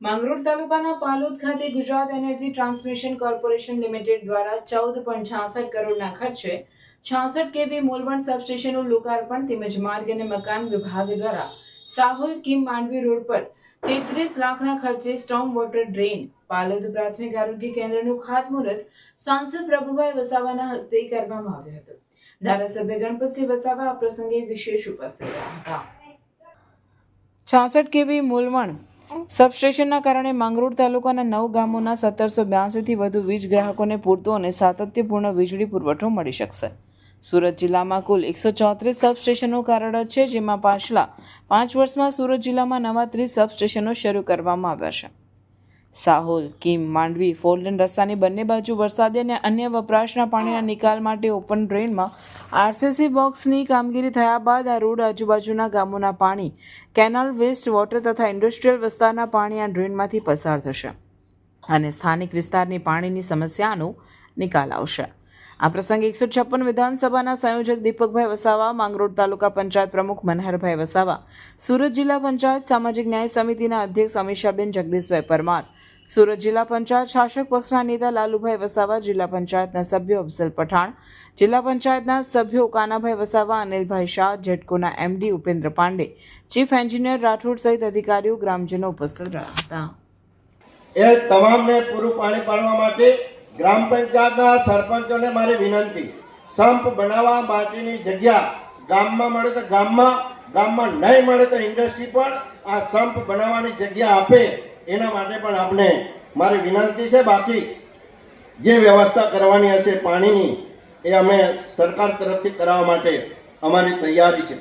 માંગરોળ તાલુકાના પાલોદ ખાતે Gujarat energy transmission corporation limited દ્વારા 14.66 કરોડના ખર્ચે 66 કેવી મોલવણ સબસ્ટેશનનું લોકાર્પણ તેમજ માર્ગ અને મકાન વિભાગ દ્વારા સાહોલ કીમ માંડવી રોડ પર 33 લાખના ખર્ચે સ્ટોર્મ વોટર ડ્રેન પાલોદ પ્રાથમિક આરોગ્ય કેન્દ્રનું ખાતમુહૂર્ત સાંસદ પ્રભુભાઈ વસાવાના હસ્તે કરવામાં આવ્યું હતું. ધારાસભ્ય ગણપતસિંહ વસાવા આ પ્રસંગે વિશેષ ઉપસ્થિત રહ્યા હતા. 66 કેવી મોલવણ સબસ્ટેશનના કારણે માંગરોળ તાલુકાના 9 ગામોના 1782થી વધુ વીજ ગ્રાહકોને પૂરતો અને સાતત્યપૂર્ણ વીજળી પુરવઠો મળી શકશે. સુરત જિલ્લામાં કુલ 134 સબસ્ટેશનો કાર્યરત છે, જેમાં પાછલા 5 વર્ષમાં સુરત જિલ્લામાં નવા 30 સબસ્ટેશનો શરૂ કરવામાં આવ્યા છે. સાહોલ કીમ માંડવી ફોરલેન રસ્તાની બંને બાજુ વરસાદી અને અન્ય વપરાશના પાણીના નિકાલ માટે ઓપન ડ્રેનમાં આરસીસી બોક્સની કામગીરી થયા બાદ આ રોડ આજુબાજુના ગામોના પાણી, કેનાલ વેસ્ટ વોટર તથા ઇન્ડસ્ટ્રીયલ વિસ્તારના પાણી આ ડ્રેનમાંથી પસાર થશે અને સ્થાનિક વિસ્તારની પાણીની સમસ્યાનો નિકાલ આવશે. આ પ્રસંગે 156 વિધાનસભાના સંયોજક દીપકભાઈ વસાવા, માંગરોળ તાલુકા પંચાયત પ્રમુખ મનહરભાઈ વસાવા, સુરત જિલ્લા પંચાયત સામાજિક ન્યાય સમિતિના અધ્યક્ષ અમીષાબેન જગદીશભાઈ પરમાર, સુરત જિલ્લા પંચાયત શાસક પક્ષના નેતા લાલુભાઈ વસાવા, જિલ્લા પંચાયતના સભ્યો અફઝલ પઠાણ, જિલ્લા પંચાયતના સભ્યો કાનાભાઈ વસાવા, અનિલભાઈ શાહ, જેટકોના MD Upendra Pandey, chief engineer Rathod સહિત અધિકારીઓ, ગ્રામજનો ઉપસ્થિત રહ્યા હતા. એ તમામને પૂરું પાણી પાડવા માટે ગ્રામ પંચાયતના સરપંચોને મારી વિનંતી, સંપ બનાવવા માટેની જગ્યા ગામમાં મળે તો ગામમાં નહીં મળે તો ઇન્ડસ્ટ્રી પણ આ સંપ બનાવવાની જગ્યા આપે, એના માટે પણ આપણે મારી વિનંતી છે. બાકી જે વ્યવસ્થા કરવાની હશે પાણીની એ અમે સરકાર તરફથી કરાવવા માટે અમારી તૈયારી છે.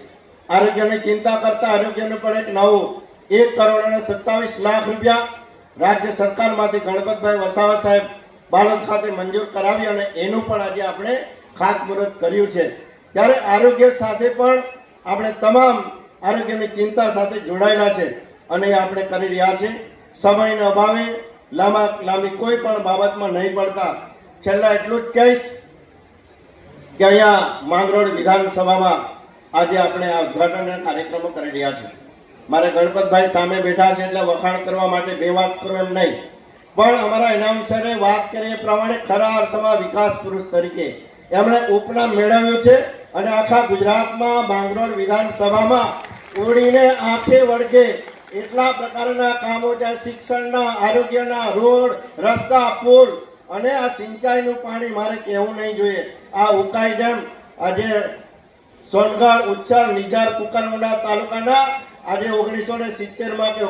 આરોગ્યની ચિંતા કરતા આરોગ્યનું પણ એક નવું 1,27,00,000 રૂપિયા રાજ્ય સરકારમાંથી ગણપતભાઈ વસાવા સાહેબ બાલોદ ખાતે મંજૂર કરાવી અને એનું પણ આજે આપણે ખાતમુહૂર્ત કર્યું છે. ત્યારે આરોગ્ય સાથે પણ આપણે તમામ આરોગ્યની ચિંતા સાથે જોડાયેલા છે અને એ આપણે કરી રહ્યા છે. સમયના અભાવે લાંબી કોઈ પણ બાબતમાં નહીં પડતા છેલ્લા એટલું જ કહીશ કે અહીંયા માંગરોળ વિધાનસભામાં આજે આપણે આ ઉદ્ઘાટનના કાર્યક્રમો કરી રહ્યા છે. મારે ગણપતભાઈ સામે બેઠા છે એટલે વખાણ કરવા માટે બે વાત કરું એમ નહીં, પણ અમારા એનાઉન્સરે વાત કરી એ પ્રમાણે ખરા અર્થમાં વિકાસ પુરુષ તરીકે એમણે ઉપનામ મેળવ્યું છે અને આખા ગુજરાતમાં માંગરોળ વિધાનસભામાં ઉડીને આંખે વળગે એટલા પ્રકારના કામો છે. શિક્ષણના, આરોગ્યના, રોડ, રસ્તા, પુલ અને આ સિંચાઈનું પાણી મારે કહેવું નહીં જોઈએ. આ ઉકાઈ ડેમ આજે સોનગઢ, ઉચ્છલ, નિઝાર, કુકરમુંડા તાલુકાના આજે 1970માં કે